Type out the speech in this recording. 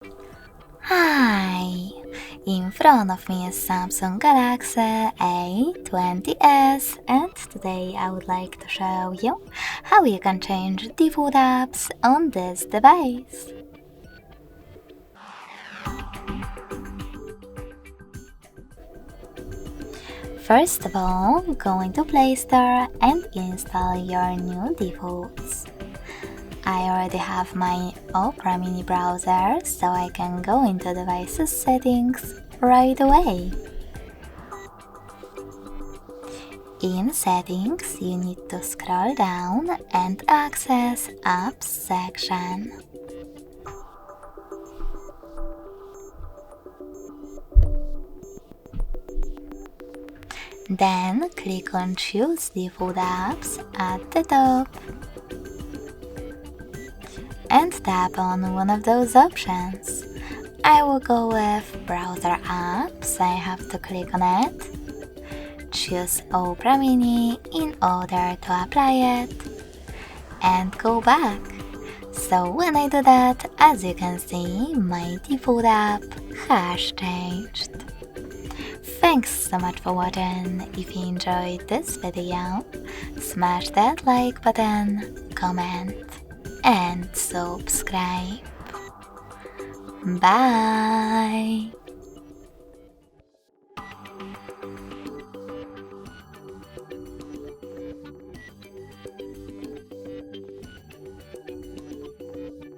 Hi! In front of me is Samsung Galaxy A20s, and today I would like to show you how you can change default apps on this device. First of all, go into Play Store and install your new defaults. I already have my Opera Mini browser, so I can go into devices settings right away. In settings, you need to scroll down and access Apps section. Then click on Choose Default Apps at the top and tap on one of those options. I will go with Browser Apps. I have to click on it, choose Opera Mini in order to apply it, and go back. So when I do that, as you can see, my default app has changed. Thanks so much for watching. If you enjoyed this video, smash that like button, comment, and subscribe. Bye!